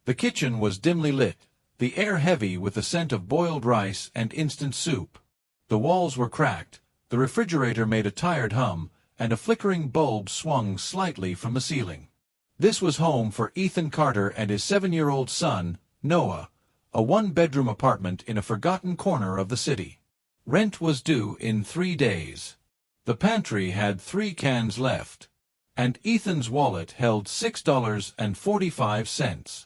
The kitchen was dimly lit, the air heavy with the scent of boiled rice and instant soup. The walls were cracked, the refrigerator made a tired hum, and a flickering bulb swung slightly from the ceiling. This was home for Ethan Carter and his 7-year-old son, Noah, a one-bedroom apartment in a forgotten corner of the city. Rent was due in 3 days. The pantry had 3 cans left, and Ethan's wallet held $6.45.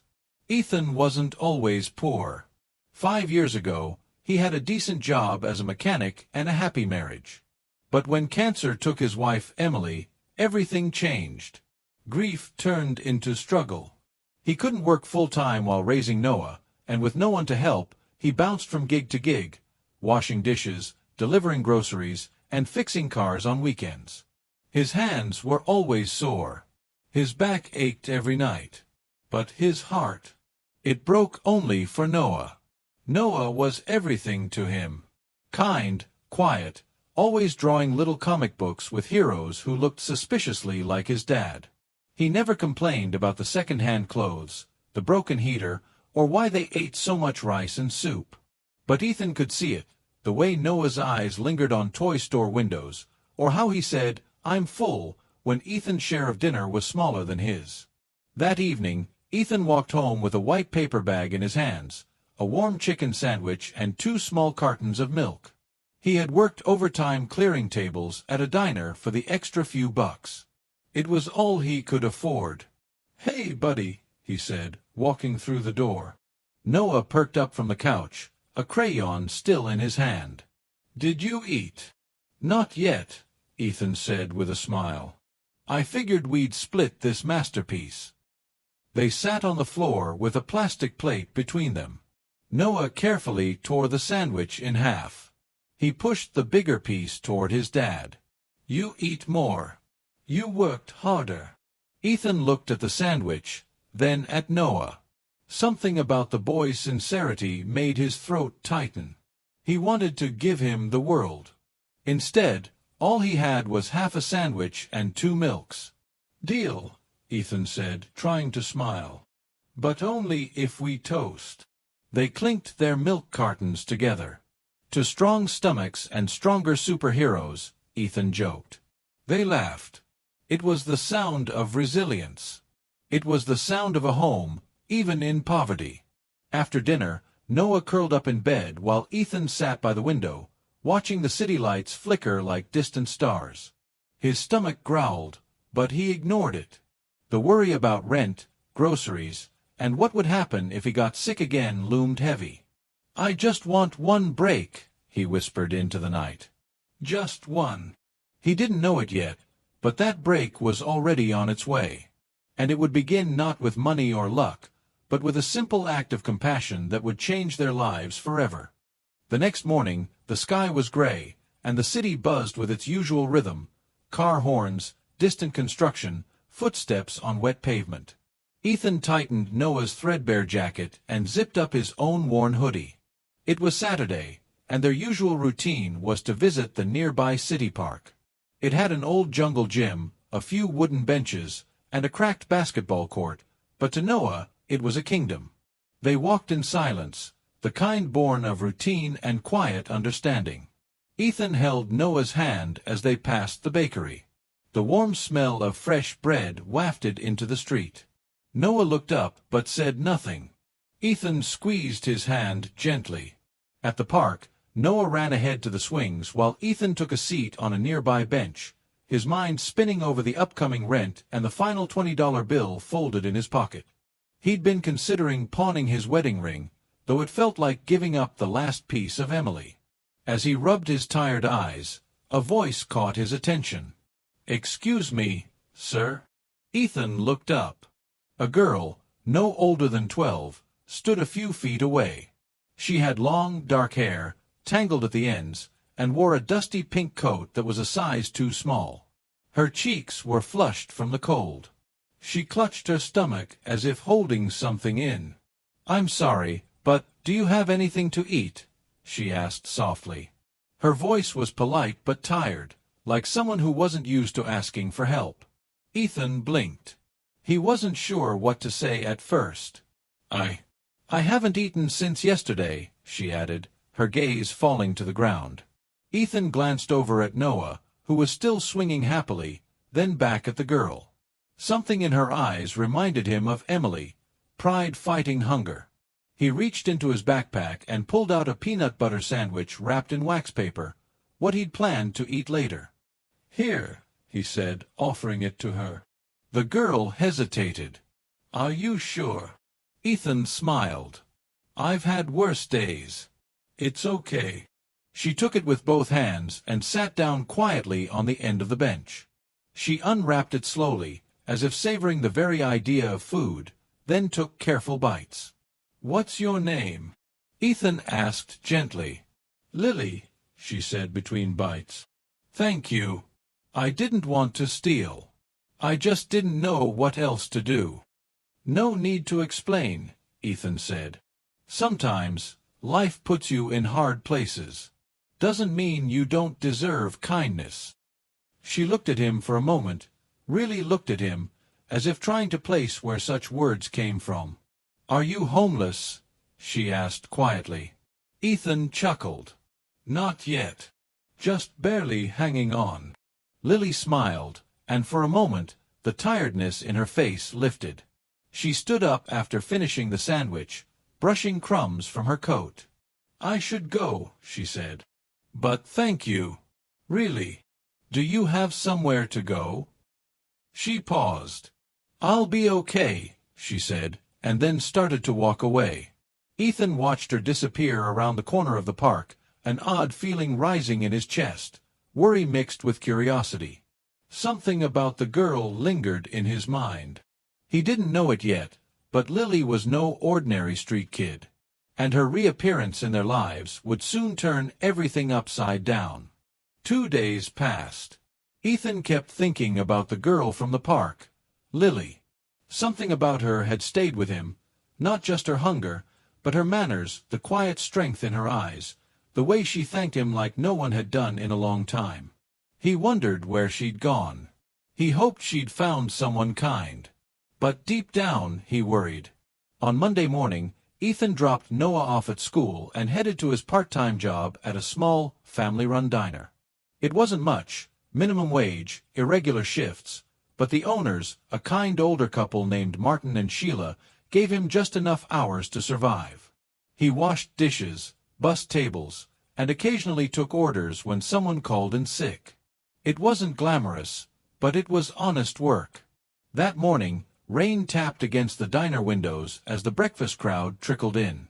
Ethan wasn't always poor. 5 years ago, he had a decent job as a mechanic and a happy marriage. But when cancer took his wife Emily, everything changed. Grief turned into struggle. He couldn't work full-time while raising Noah, and with no one to help, he bounced from gig to gig, washing dishes, delivering groceries, and fixing cars on weekends. His hands were always sore. His back ached every night. But his heart, it broke only for Noah. Noah was everything to him. Kind, quiet, always drawing little comic books with heroes who looked suspiciously like his dad. He never complained about the second-hand clothes, the broken heater, or why they ate so much rice and soup. But Ethan could see it, the way Noah's eyes lingered on toy store windows, or how he said, "I'm full," when Ethan's share of dinner was smaller than his. That evening, Ethan walked home with a white paper bag in his hands, a warm chicken sandwich and 2 small cartons of milk. He had worked overtime clearing tables at a diner for the extra few bucks. It was all he could afford. "Hey, buddy," he said, walking through the door. Noah perked up from the couch, a crayon still in his hand. "Did you eat?" "Not yet," Ethan said with a smile. "I figured we'd split this masterpiece." They sat on the floor with a plastic plate between them. Noah carefully tore the sandwich in half. He pushed the bigger piece toward his dad. "You eat more. You worked harder." Ethan looked at the sandwich, then at Noah. Something about the boy's sincerity made his throat tighten. He wanted to give him the world. Instead, all he had was half a sandwich and 2 milks. "Deal," Ethan said, trying to smile. "But only if we toast." They clinked their milk cartons together. "To strong stomachs and stronger superheroes," Ethan joked. They laughed. It was the sound of resilience. It was the sound of a home, even in poverty. After dinner, Noah curled up in bed while Ethan sat by the window, watching the city lights flicker like distant stars. His stomach growled, but he ignored it. The worry about rent, groceries, and what would happen if he got sick again loomed heavy. "I just want one break," he whispered into the night. Just one. He didn't know it yet, but that break was already on its way. And it would begin not with money or luck, but with a simple act of compassion that would change their lives forever. The next morning, the sky was gray, and the city buzzed with its usual rhythm: car horns, distant construction, footsteps on wet pavement. Ethan tightened Noah's threadbare jacket and zipped up his own worn hoodie. It was Saturday, and their usual routine was to visit the nearby city park. It had an old jungle gym, a few wooden benches, and a cracked basketball court, but to Noah it was a kingdom. They walked in silence, the kind born of routine and quiet understanding. Ethan held Noah's hand as they passed the bakery. The warm smell of fresh bread wafted into the street. Noah looked up but said nothing. Ethan squeezed his hand gently. At the park, Noah ran ahead to the swings while Ethan took a seat on a nearby bench, his mind spinning over the upcoming rent and the final $20 bill folded in his pocket. He'd been considering pawning his wedding ring, though it felt like giving up the last piece of Emily. As he rubbed his tired eyes, a voice caught his attention. "Excuse me, sir?" Ethan looked up. A girl, no older than 12, stood a few feet away. She had long, dark hair, tangled at the ends, and wore a dusty pink coat that was a size too small. Her cheeks were flushed from the cold. She clutched her stomach as if holding something in. "I'm sorry, but do you have anything to eat?" she asked softly. Her voice was polite but tired, like someone who wasn't used to asking for help. Ethan blinked. He wasn't sure what to say at first. I haven't eaten since yesterday, she added, her gaze falling to the ground. Ethan glanced over at Noah, who was still swinging happily, then back at the girl. Something in her eyes reminded him of Emily, pride fighting hunger. He reached into his backpack and pulled out a peanut butter sandwich wrapped in wax paper, what he'd planned to eat later. "Here," he said, offering it to her. The girl hesitated. "Are you sure?" Ethan smiled. "I've had worse days. It's okay." She took it with both hands and sat down quietly on the end of the bench. She unwrapped it slowly, as if savoring the very idea of food, then took careful bites. "What's your name?" Ethan asked gently. "Lily," she said between bites. "Thank you. I didn't want to steal. I just didn't know what else to do." "No need to explain," Ethan said. "Sometimes, life puts you in hard places. Doesn't mean you don't deserve kindness." She looked at him for a moment, really looked at him, as if trying to place where such words came from. "Are you homeless?" she asked quietly. Ethan chuckled. "Not yet. Just barely hanging on." Lily smiled, and for a moment, the tiredness in her face lifted. She stood up after finishing the sandwich, brushing crumbs from her coat. "I should go," she said. "But thank you. Really. Do you have somewhere to go?" She paused. "I'll be okay," she said, and then started to walk away. Ethan watched her disappear around the corner of the park, an odd feeling rising in his chest, worry mixed with curiosity. Something about the girl lingered in his mind. He didn't know it yet, but Lily was no ordinary street kid, and her reappearance in their lives would soon turn everything upside down. 2 days passed. Ethan kept thinking about the girl from the park, Lily. Something about her had stayed with him, not just her hunger, but her manners, the quiet strength in her eyes, the way she thanked him like no one had done in a long time. He wondered where she'd gone. He hoped she'd found someone kind. But deep down, he worried. On Monday morning, Ethan dropped Noah off at school and headed to his part-time job at a small, family-run diner. It wasn't much, minimum wage, irregular shifts, but the owners, a kind older couple named Martin and Sheila, gave him just enough hours to survive. He washed dishes, bussed tables, and occasionally took orders when someone called in sick. It wasn't glamorous, but it was honest work. That morning, rain tapped against the diner windows as the breakfast crowd trickled in.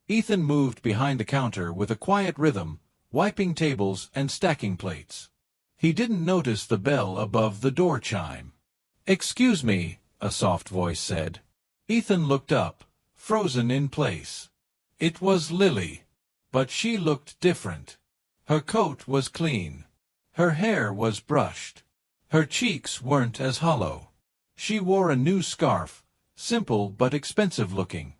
Ethan moved behind the counter with a quiet rhythm, wiping tables and stacking plates. He didn't notice the bell above the door chime. "Excuse me," a soft voice said. Ethan looked up, frozen in place. It was Lily. But she looked different. Her coat was clean. Her hair was brushed. Her cheeks weren't as hollow. She wore a new scarf, simple but expensive-looking.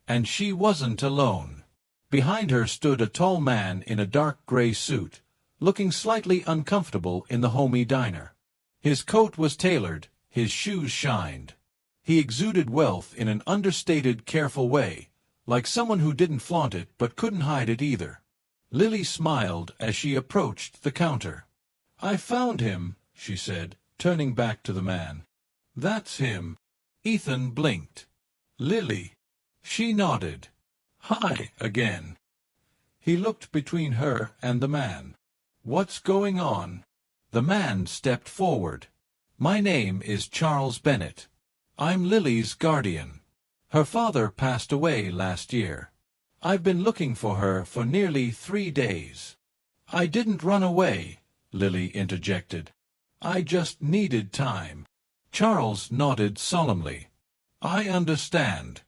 And she wasn't alone. Behind her stood a tall man in a dark gray suit, looking slightly uncomfortable in the homey diner. His coat was tailored, his shoes shined. He exuded wealth in an understated, careful way, like someone who didn't flaunt it but couldn't hide it either. Lily smiled as she approached the counter. "I found him," she said, turning back to the man. "That's him." Ethan blinked. "Lily." She nodded. "Hi, again." He looked between her and the man. "What's going on?" The man stepped forward. "My name is Charles Bennett. I'm Lily's guardian. Her father passed away last year. I've been looking for her for nearly 3 days." "I didn't run away," Lily interjected. "I just needed time." Charles nodded solemnly. "I understand.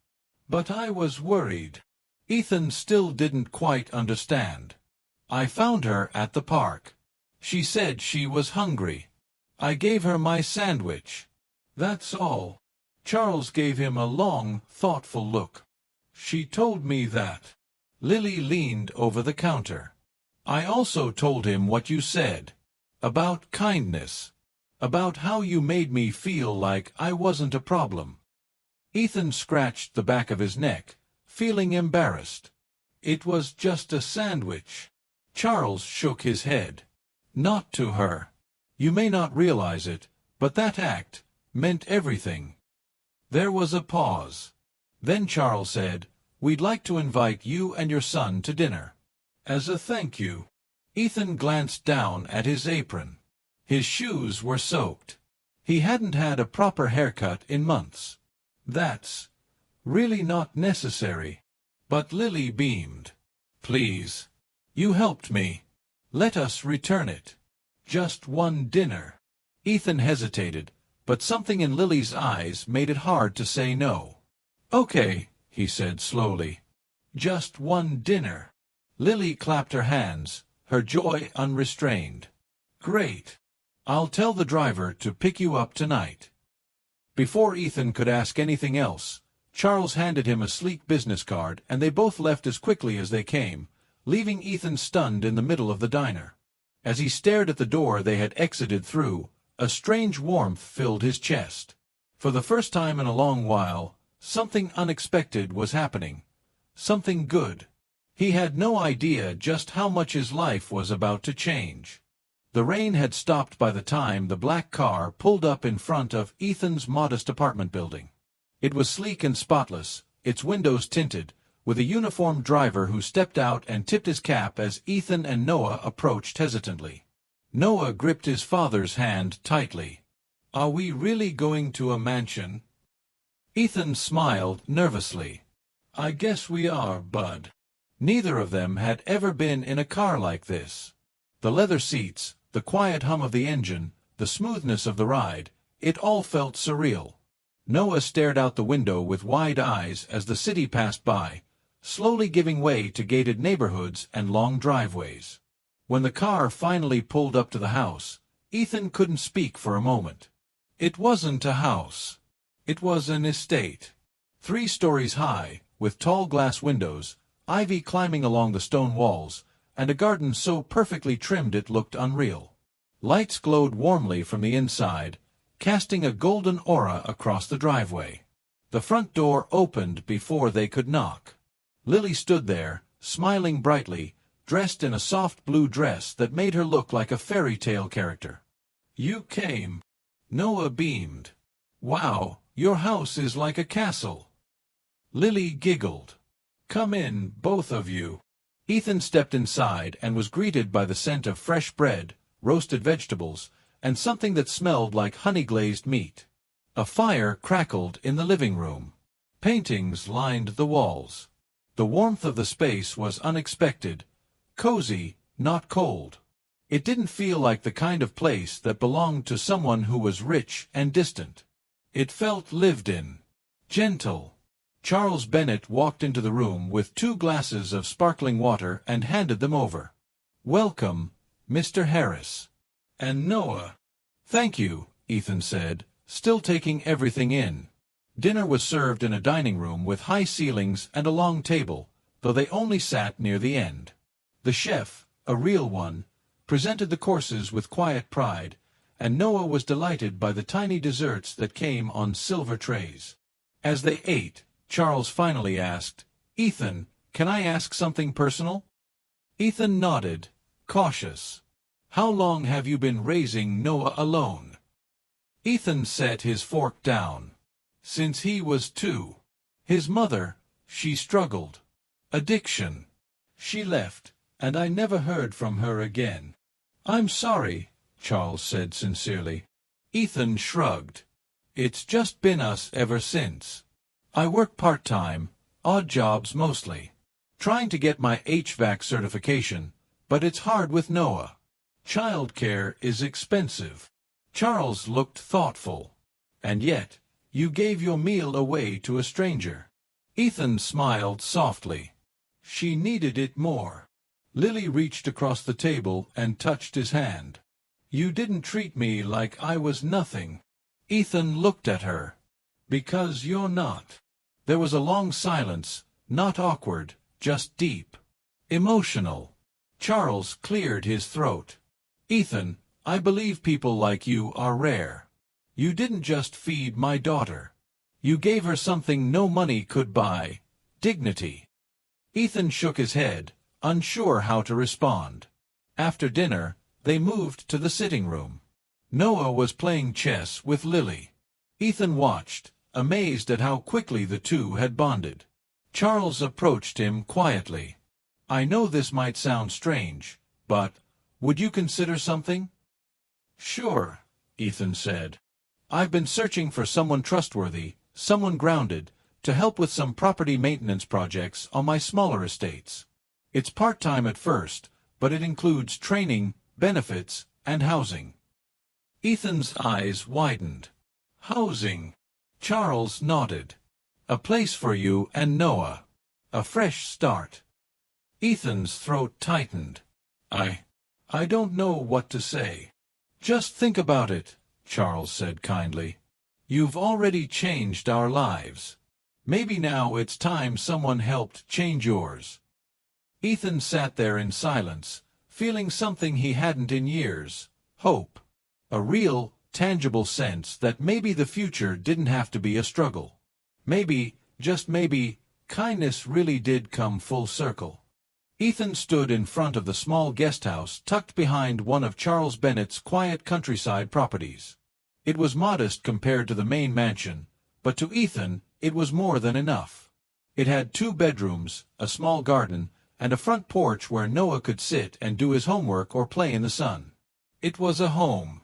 But I was worried." Ethan still didn't quite understand. "I found her at the park. She said she was hungry. I gave her my sandwich. That's all." Charles gave him a long, thoughtful look. "She told me that." Lily leaned over the counter. "I also told him what you said. About kindness. About how you made me feel like I wasn't a problem." Ethan scratched the back of his neck, feeling embarrassed. It was just a sandwich. Charles shook his head. Not to her. You may not realize it, but that act meant everything. There was a pause. Then Charles said, "We'd like to invite you and your son to dinner. As a thank you." Ethan glanced down at his apron. His shoes were soaked. He hadn't had a proper haircut in months. "That's really not necessary." But Lily beamed. "Please. You helped me. Let us return it. Just one dinner." Ethan hesitated, but something in Lily's eyes made it hard to say no. "Okay," he said slowly. "Just one dinner." Lily clapped her hands, her joy unrestrained. "Great. I'll tell the driver to pick you up tonight." Before Ethan could ask anything else, Charles handed him a sleek business card, and they both left as quickly as they came, leaving Ethan stunned in the middle of the diner. As he stared at the door they had exited through, a strange warmth filled his chest. For the first time in a long while, something unexpected was happening. Something good. He had no idea just how much his life was about to change. The rain had stopped by the time the black car pulled up in front of Ethan's modest apartment building. It was sleek and spotless, its windows tinted, with a uniformed driver who stepped out and tipped his cap as Ethan and Noah approached hesitantly. Noah gripped his father's hand tightly. "Are we really going to a mansion?" Ethan smiled nervously. "I guess we are, bud." Neither of them had ever been in a car like this. The leather seats, the quiet hum of the engine, the smoothness of the ride, it all felt surreal. Noah stared out the window with wide eyes as the city passed by, slowly giving way to gated neighborhoods and long driveways. When the car finally pulled up to the house, Ethan couldn't speak for a moment. It wasn't a house. It was an estate. 3 stories high, with tall glass windows, ivy climbing along the stone walls, and a garden so perfectly trimmed it looked unreal. Lights glowed warmly from the inside, casting a golden aura across the driveway. The front door opened before they could knock. Lily stood there, smiling brightly, dressed in a soft blue dress that made her look like a fairy tale character. "You came." Noah beamed. "Wow, your house is like a castle." Lily giggled. "Come in, both of you." Ethan stepped inside and was greeted by the scent of fresh bread, roasted vegetables, and something that smelled like honey-glazed meat. A fire crackled in the living room. Paintings lined the walls. The warmth of the space was unexpected, cozy, not cold. It didn't feel like the kind of place that belonged to someone who was rich and distant. It felt lived in, gentle. Charles Bennett walked into the room with 2 glasses of sparkling water and handed them over. "Welcome, Mr. Harris." "And Noah." "Thank you," Ethan said, still taking everything in. Dinner was served in a dining room with high ceilings and a long table, though they only sat near the end. The chef, a real one, presented the courses with quiet pride, and Noah was delighted by the tiny desserts that came on silver trays. As they ate, Charles finally asked, "Ethan, can I ask something personal?" Ethan nodded, cautious. "How long have you been raising Noah alone?" Ethan set his fork down. "Since he was 2. His mother, she struggled. Addiction. She left, and I never heard from her again." "I'm sorry," Charles said sincerely. Ethan shrugged. "It's just been us ever since. I work part-time, odd jobs mostly, trying to get my HVAC certification, but it's hard with Noah. Childcare is expensive." Charles looked thoughtful. "And yet, you gave your meal away to a stranger." Ethan smiled softly. "She needed it more." Lily reached across the table and touched his hand. "You didn't treat me like I was nothing." Ethan looked at her. "Because you're not." There was a long silence, not awkward, just deep. Emotional. Charles cleared his throat. "Ethan, I believe people like you are rare. You didn't just feed my daughter. You gave her something no money could buy, dignity. Ethan shook his head, unsure how to respond. After dinner, they moved to the sitting room. Noah was playing chess with Lily. Ethan watched, amazed at how quickly the two had bonded. Charles approached him quietly. I know this might sound strange, but would you consider something? Sure, Ethan said. I've been searching for someone trustworthy, someone grounded, to help with some property maintenance projects on my smaller estates. It's part-time at first, but it includes training, benefits, and housing. Ethan's eyes widened. Housing. Charles nodded. A place for you and Noah. A fresh start. Ethan's throat tightened. I don't know what to say. Just think about it, Charles said kindly. You've already changed our lives. Maybe now it's time someone helped change yours. Ethan sat there in silence, feeling something he hadn't in years, hope. A real, tangible sense that maybe the future didn't have to be a struggle. Maybe, just maybe, kindness really did come full circle. Ethan stood in front of the small guest house tucked behind one of Charles Bennett's quiet countryside properties. It was modest compared to the main mansion, but to Ethan it was more than enough. It had 2 bedrooms, a small garden, and a front porch where Noah could sit and do his homework or play in the sun. It was a home.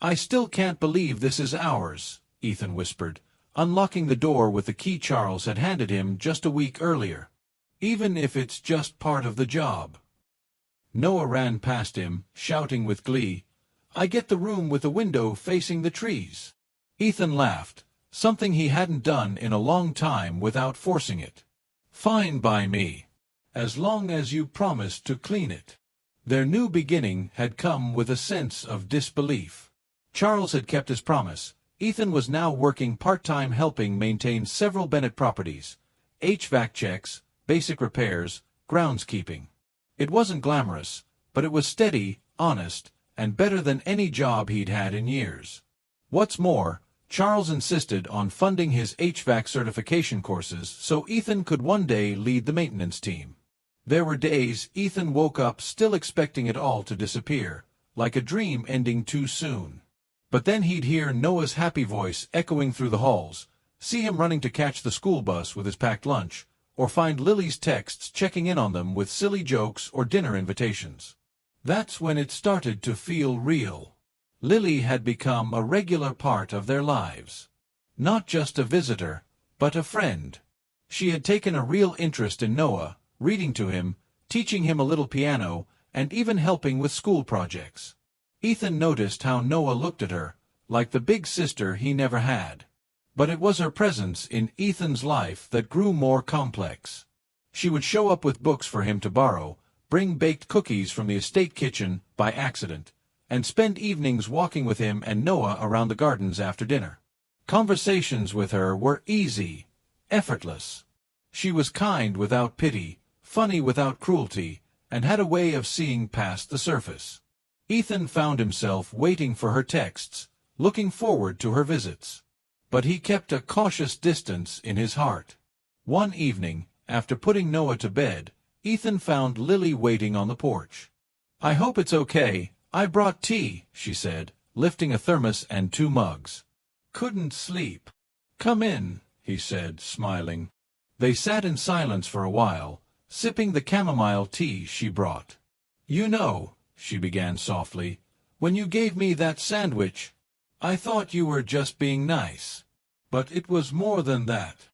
I still can't believe this is ours, Ethan whispered, unlocking the door with the key Charles had handed him just a week earlier. Even if it's just part of the job. Noah ran past him, shouting with glee, I get the room with a window facing the trees. Ethan laughed, something he hadn't done in a long time without forcing it. Fine by me. As long as you promise to clean it. Their new beginning had come with a sense of disbelief. Charles had kept his promise. Ethan was now working part-time helping maintain several Bennett properties. HVAC checks, basic repairs, groundskeeping. It wasn't glamorous, but it was steady, honest, and better than any job he'd had in years. What's more, Charles insisted on funding his HVAC certification courses so Ethan could one day lead the maintenance team. There were days Ethan woke up still expecting it all to disappear, like a dream ending too soon. But then he'd hear Noah's happy voice echoing through the halls, see him running to catch the school bus with his packed lunch, or find Lily's texts checking in on them with silly jokes or dinner invitations. That's when it started to feel real. Lily had become a regular part of their lives. Not just a visitor, but a friend. She had taken a real interest in Noah, reading to him, teaching him a little piano, and even helping with school projects. Ethan noticed how Noah looked at her, like the big sister he never had. But it was her presence in Ethan's life that grew more complex. She would show up with books for him to borrow, bring baked cookies from the estate kitchen by accident, and spend evenings walking with him and Noah around the gardens after dinner. Conversations with her were easy, effortless. She was kind without pity, funny without cruelty, and had a way of seeing past the surface. Ethan found himself waiting for her texts, looking forward to her visits. But he kept a cautious distance in his heart. One evening, after putting Noah to bed, Ethan found Lily waiting on the porch. I hope it's okay, I brought tea, she said, lifting a thermos and 2 mugs. Couldn't sleep. Come in, he said, smiling. They sat in silence for a while, sipping the chamomile tea she brought. You know, she began softly, when you gave me that sandwich, I thought you were just being nice. But it was more than that.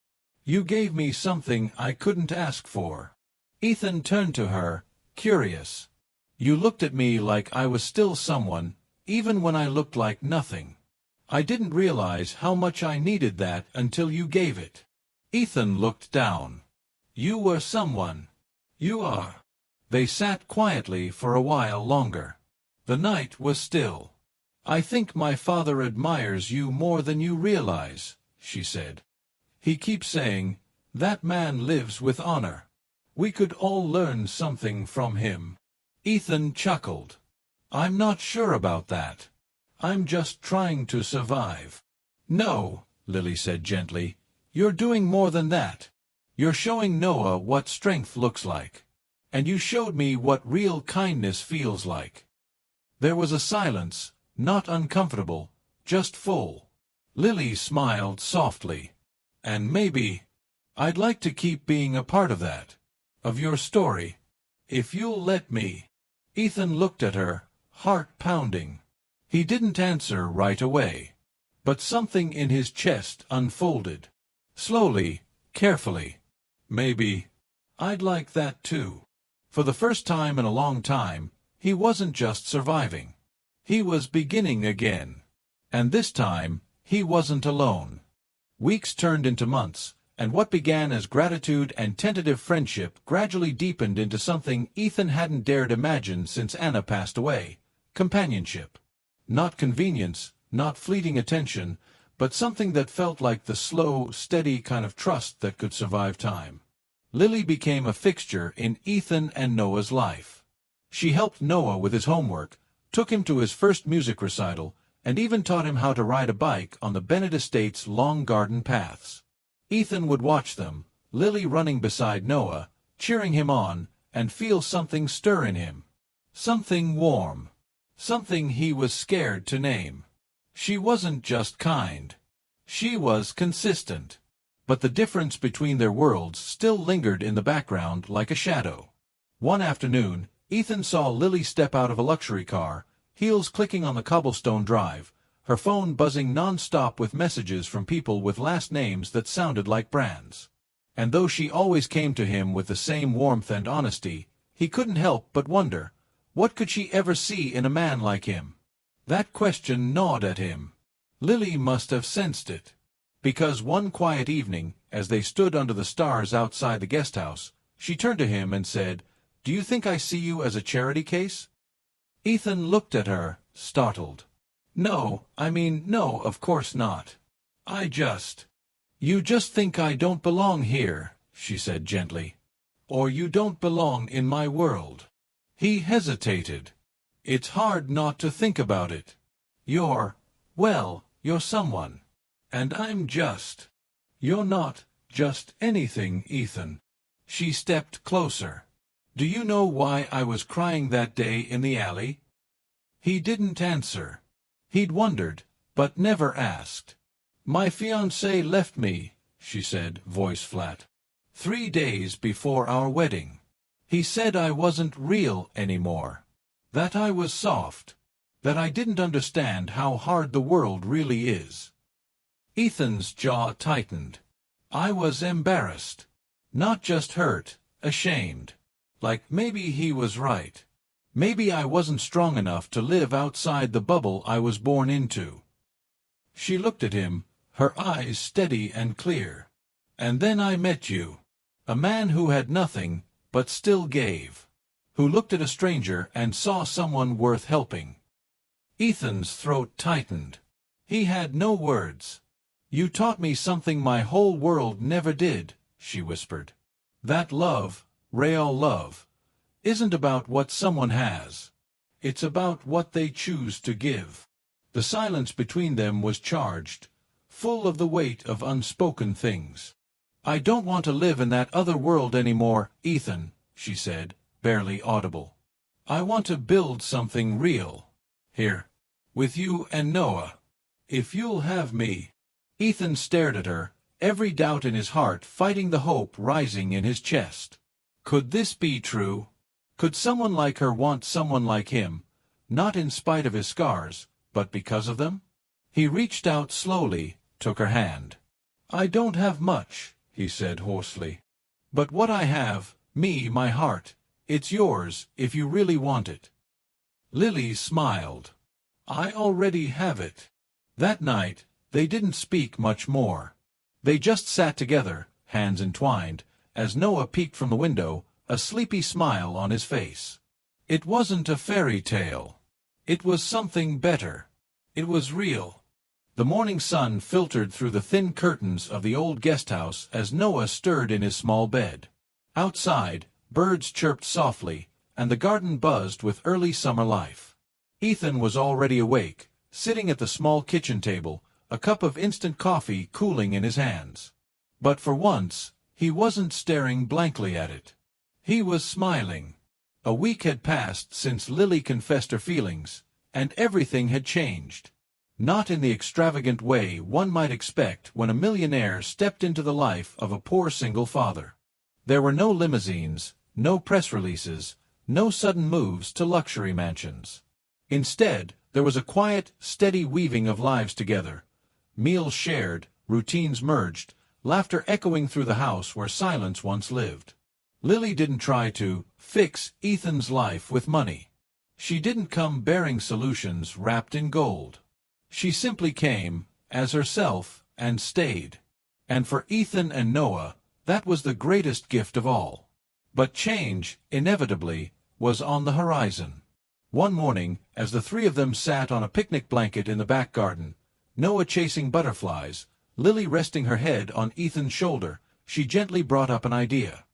You gave me something I couldn't ask for. Ethan turned to her, curious. You looked at me like I was still someone, even when I looked like nothing. I didn't realize how much I needed that until you gave it. Ethan looked down. You were someone. You are. They sat quietly for a while longer. The night was still. I think my father admires you more than you realize, she said. He keeps saying, that man lives with honor. We could all learn something from him. Ethan chuckled. I'm not sure about that. I'm just trying to survive. No, Lily said gently, You're doing more than that. You're showing Noah what strength looks like. And you showed me what real kindness feels like." There was a silence, not uncomfortable, just full. Lily smiled softly. "And maybe I'd like to keep being a part of that, of your story, if you'll let me." Ethan looked at her, heart pounding. He didn't answer right away, but something in his chest unfolded. Slowly, carefully. "Maybe I'd like that too." For the first time in a long time, he wasn't just surviving. He was beginning again. And this time, he wasn't alone. Weeks turned into months, and what began as gratitude and tentative friendship gradually deepened into something Ethan hadn't dared imagine since Anna passed away: companionship. Not convenience, not fleeting attention, but something that felt like the slow, steady kind of trust that could survive time. Lily became a fixture in Ethan and Noah's life. She helped Noah with his homework, took him to his first music recital, and even taught him how to ride a bike on the Bennett estate's long garden paths. Ethan would watch them, Lily running beside Noah, cheering him on, and feel something stir in him. Something warm. Something he was scared to name. She wasn't just kind. She was consistent. But the difference between their worlds still lingered in the background like a shadow. One afternoon, Ethan saw Lily step out of a luxury car, heels clicking on the cobblestone drive, her phone buzzing non-stop with messages from people with last names that sounded like brands. And though she always came to him with the same warmth and honesty, he couldn't help but wonder, what could she ever see in a man like him? That question gnawed at him. Lily must have sensed it. Because one quiet evening, as they stood under the stars outside the guest house, she turned to him and said, "Do you think I see you as a charity case?" Ethan looked at her, startled. No, of course not. You just think I don't belong here," she said gently. "Or you don't belong in my world." He hesitated. "It's hard not to think about it. You're someone. And I'm just—" "You're not just anything, Ethan." She stepped closer. "Do you know why I was crying that day in the alley?" He didn't answer. He'd wondered, but never asked. "My fiancé left me," she said, voice flat. 3 days before our wedding. He said I wasn't real anymore. That I was soft. That I didn't understand how hard the world really is." Ethan's jaw tightened. "I was embarrassed. Not just hurt, ashamed. Like maybe he was right. Maybe I wasn't strong enough to live outside the bubble I was born into." She looked at him, her eyes steady and clear. "And then I met you. A man who had nothing, but still gave. Who looked at a stranger and saw someone worth helping." Ethan's throat tightened. He had no words. "You taught me something my whole world never did," she whispered. "That love, real love, isn't about what someone has. It's about what they choose to give." The silence between them was charged, full of the weight of unspoken things. "I don't want to live in that other world anymore, Ethan," she said, barely audible. "I want to build something real. Here. With you and Noah. If you'll have me." Ethan stared at her, every doubt in his heart fighting the hope rising in his chest. Could this be true? Could someone like her want someone like him, not in spite of his scars, but because of them? He reached out slowly, took her hand. "I don't have much," he said hoarsely. "But what I have, my heart, it's yours if you really want it." Lily smiled. "I already have it." That night, they didn't speak much more. They just sat together, hands entwined, as Noah peeked from the window, a sleepy smile on his face. It wasn't a fairy tale. It was something better. It was real. The morning sun filtered through the thin curtains of the old guest house as Noah stirred in his small bed. Outside, birds chirped softly, and the garden buzzed with early summer life. Ethan was already awake, sitting at the small kitchen table, a cup of instant coffee cooling in his hands. But for once, he wasn't staring blankly at it. He was smiling. A week had passed since Lily confessed her feelings, and everything had changed. Not in the extravagant way one might expect when a millionaire stepped into the life of a poor single father. There were no limousines, no press releases, no sudden moves to luxury mansions. Instead, there was a quiet, steady weaving of lives together. Meals shared, routines merged, laughter echoing through the house where silence once lived. Lily didn't try to fix Ethan's life with money. She didn't come bearing solutions wrapped in gold. She simply came, as herself, and stayed. And for Ethan and Noah, that was the greatest gift of all. But change, inevitably, was on the horizon. One morning, as the three of them sat on a picnic blanket in the back garden, Noah chasing butterflies, Lily resting her head on Ethan's shoulder, she gently brought up an idea.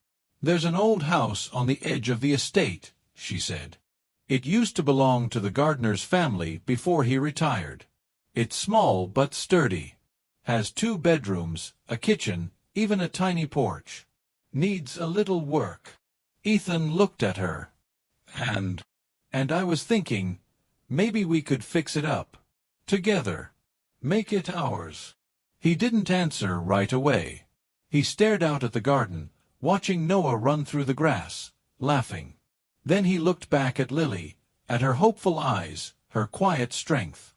"There's an old house on the edge of the estate," she said. "It used to belong to the gardener's family before he retired. It's small but sturdy. Has 2 bedrooms, a kitchen, even a tiny porch. Needs a little work." Ethan looked at her. And I was thinking, maybe we could fix it up. Together. Make it ours." He didn't answer right away. He stared out at the garden, watching Noah run through the grass, laughing. Then he looked back at Lily, at her hopeful eyes, her quiet strength.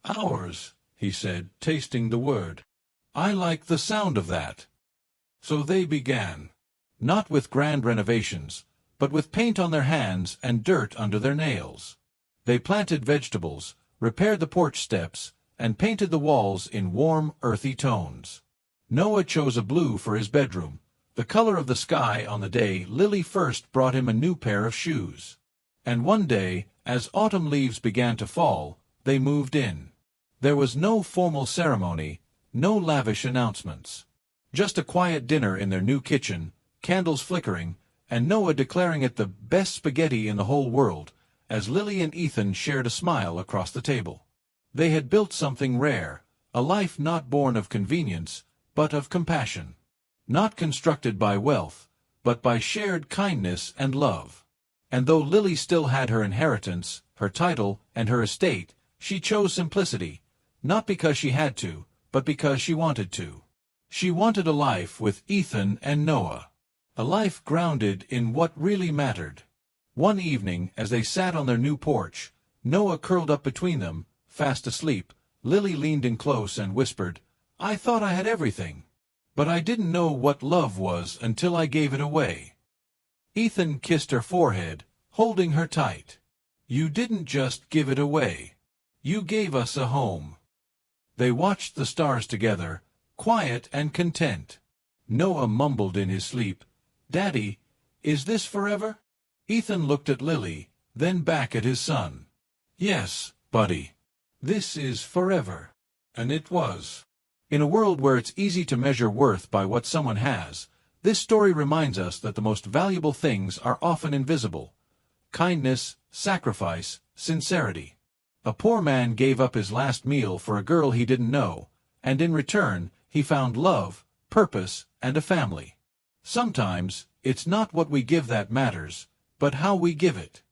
"Ours," he said, tasting the word. "I like the sound of that." So they began. Not with grand renovations, but with paint on their hands and dirt under their nails. They planted vegetables, repaired the porch steps, and painted the walls in warm, earthy tones. Noah chose a blue for his bedroom, the color of the sky on the day Lily first brought him a new pair of shoes. And one day, as autumn leaves began to fall, they moved in. There was no formal ceremony, no lavish announcements. Just a quiet dinner in their new kitchen, candles flickering, and Noah declaring it the best spaghetti in the whole world, as Lily and Ethan shared a smile across the table. They had built something rare, a life not born of convenience, but of compassion. Not constructed by wealth, but by shared kindness and love. And though Lily still had her inheritance, her title, and her estate, she chose simplicity, not because she had to, but because she wanted to. She wanted a life with Ethan and Noah. A life grounded in what really mattered. One evening, as they sat on their new porch, Noah curled up between them, fast asleep. Lily leaned in close and whispered, "I thought I had everything. But I didn't know what love was until I gave it away." Ethan kissed her forehead, holding her tight. "You didn't just give it away. You gave us a home." They watched the stars together, quiet and content. Noah mumbled in his sleep, "Daddy, is this forever?" Ethan looked at Lily, then back at his son. "Yes, buddy. This is forever." And it was. In a world where it's easy to measure worth by what someone has, this story reminds us that the most valuable things are often invisible. Kindness, sacrifice, sincerity. A poor man gave up his last meal for a girl he didn't know, and in return, he found love, purpose, and a family. Sometimes, it's not what we give that matters, but how we give it.